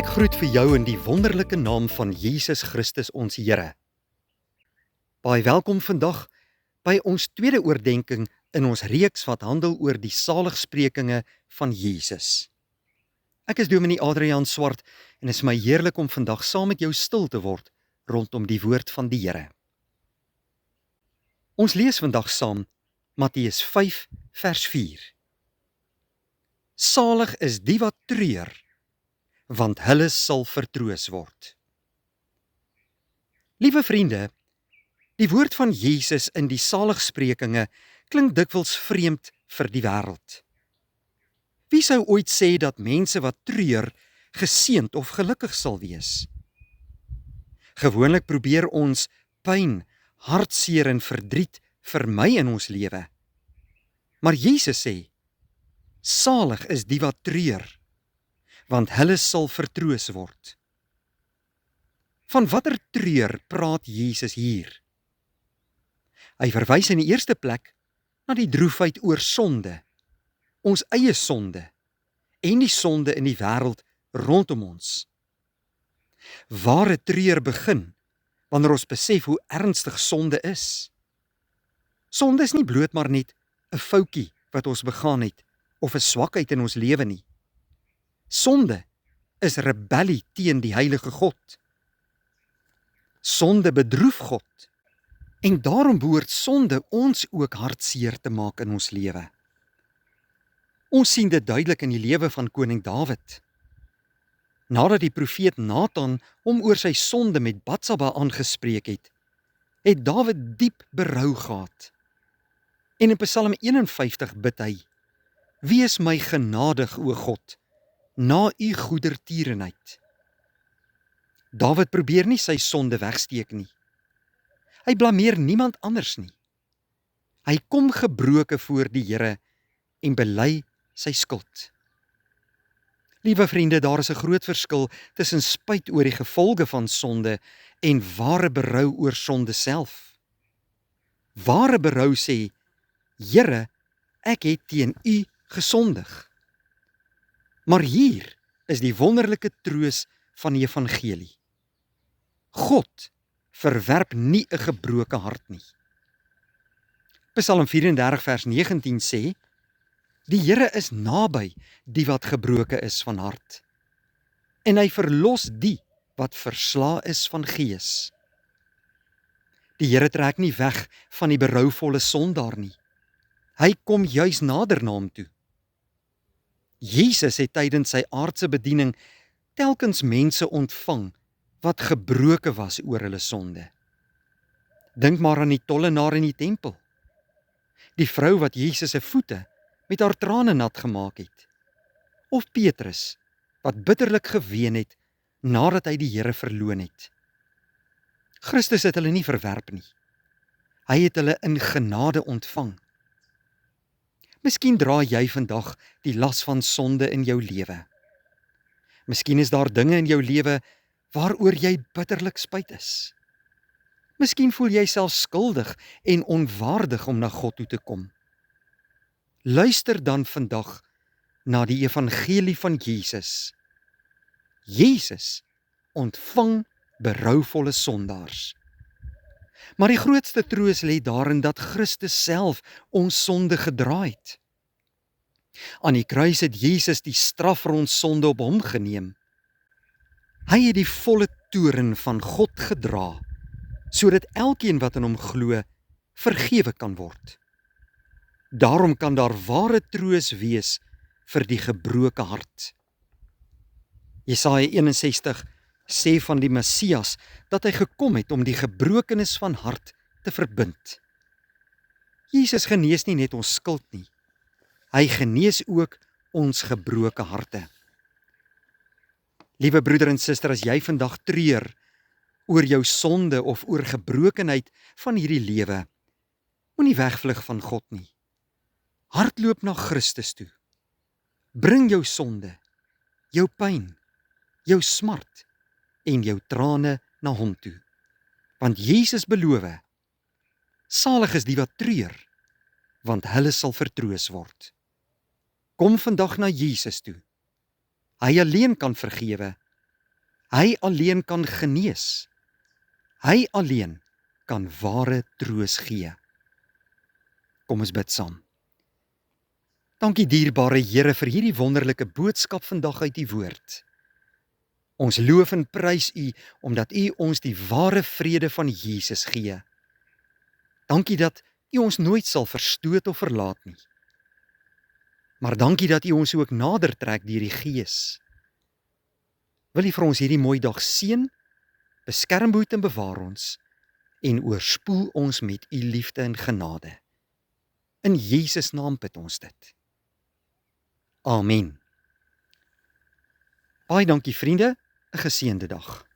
Ek groet vir jou in die wonderlike naam van Jesus Christus ons Here. Baie welkom vandag by ons tweede oordeenking in ons reeks wat handel oor die saligsprekinge van Jesus. Ek is Dominee Adriaan Swart en is my heerlik om vandag saam met jou stil te word rondom die woord van die Here. Ons lees vandag saam Matteus 5 vers 4. Salig is die wat treur, want hulle sal vertroos word. Liewe vriende, die woord van Jesus in die saligsprekinge klink dikwels vreemd vir die wêreld. Wie sou ooit sê dat mense wat treur, geseënd of gelukkig sal wees? Gewoonlik probeer ons pyn, hartseer en verdriet vermy in ons lewe. Maar Jesus sê, salig is die wat treur, want hulle sal vertroos word. Van watter treur praat Jesus hier? Hy verwys in die eerste plek na die droefheid oor sonde, ons eie sonde en die sonde in die wêreld rondom ons. Ware treur begin wanneer ons besef hoe ernstig sonde is. Sonde is nie bloot maar net 'n foutjie wat ons begaan het of 'n swakheid in ons lewe nie. Sonde is rebellie teen die heilige God. Sonde bedroef God en daarom behoort sonde ons ook hartseer te maak in ons lewe. Ons sien dit duidelik in die lewe van koning Dawid. Nadat die profeet Nathan hom oor sy sonde met Batsaba aangespreek het, het Dawid diep berou gehad. En in Psalm 51 bid hy, wees my genadig, o God, na u goedertierenheid. Dawid probeer nie sy sonde wegsteek nie. Hy blameer niemand anders nie. Hy kom gebroke voor die Here en bely sy skuld. Liewe vriende, daar is 'n groot verskil tussen spyt oor die gevolge van sonde en ware berou oor sonde self. Ware berou sê, Here, ek het teen u gesondig. Maar hier is die wonderlike troos van die evangelie. God verwerp nie 'n gebroke hart nie. Psalm 34 vers 19 sê, die Here is naby die wat gebroke is van hart, en hy verlos die wat versla is van gees. Die Here trek nie weg van die berouvolle sondaar nie. Hy kom juis nader na hom toe. Jesus het tydens sy aardse bediening telkens mense ontvang wat gebroke was oor hulle sonde. Dink maar aan die tollenaar in die tempel. Die vrou wat Jesus se voete met haar trane nat gemaak het. Of Petrus wat bitterlik geween het nadat hy die Here verloon het. Christus het hulle nie verwerp nie. Hy het hulle in genade ontvang. Miskien dra jy vandag die las van sonde in jou lewe. Miskien is daar dinge in jou lewe waaroor jy bitterlik spyt is. Miskien voel jy self skuldig en onwaardig om na God toe te kom. Luister dan vandag na die evangelie van Jesus. Jesus ontvang berouvolle sondaars. Maar die grootste troos lê daarin dat Christus self ons sonde gedra het. Aan die kruis het Jesus die straf vir ons sonde op hom geneem. Hy het die volle toorn van God gedra, sodat elkeen wat in hom glo, vergewe kan word. Daarom kan daar ware troos wees vir die gebroke hart. Jesaja 61 sê van die Messias dat hy gekom het om die gebrokenis van hart te verbind. Jesus genees nie net ons skuld nie. Hy genees ook ons gebroke harte. Liewe broeder en suster, as jy vandag treur oor jou sonde of oor gebrokenheid van hierdie lewe, moenie wegvlug van God nie. Hardloop na Christus toe. Bring jou sonde, jou pyn, jou smart en jou trane na hom toe. Want Jesus beloof, salig is die wat treur, want hulle sal vertroos word. Kom vandag na Jesus toe. Hy alleen kan vergewe Hy alleen kan genees. Hy alleen kan ware troos gee. Kom ons bid saam. Dankie dierbare Here vir hierdie wonderlike boodskap vandag uit U woord. Ons loof en prys U omdat U ons die ware vrede van Jesus gee. Dankie dat U ons nooit sal verstoot of verlaat nie. Maar dankie dat U ons ook nader trek deur die Gees. Wil U vir ons hierdie mooi dag seën, beskerm, behoed en bewaar ons en oorspoel ons met U liefde en genade. In Jesus naam bid ons dit. Amen. Baie dankie vriende, 'n geseënde dag.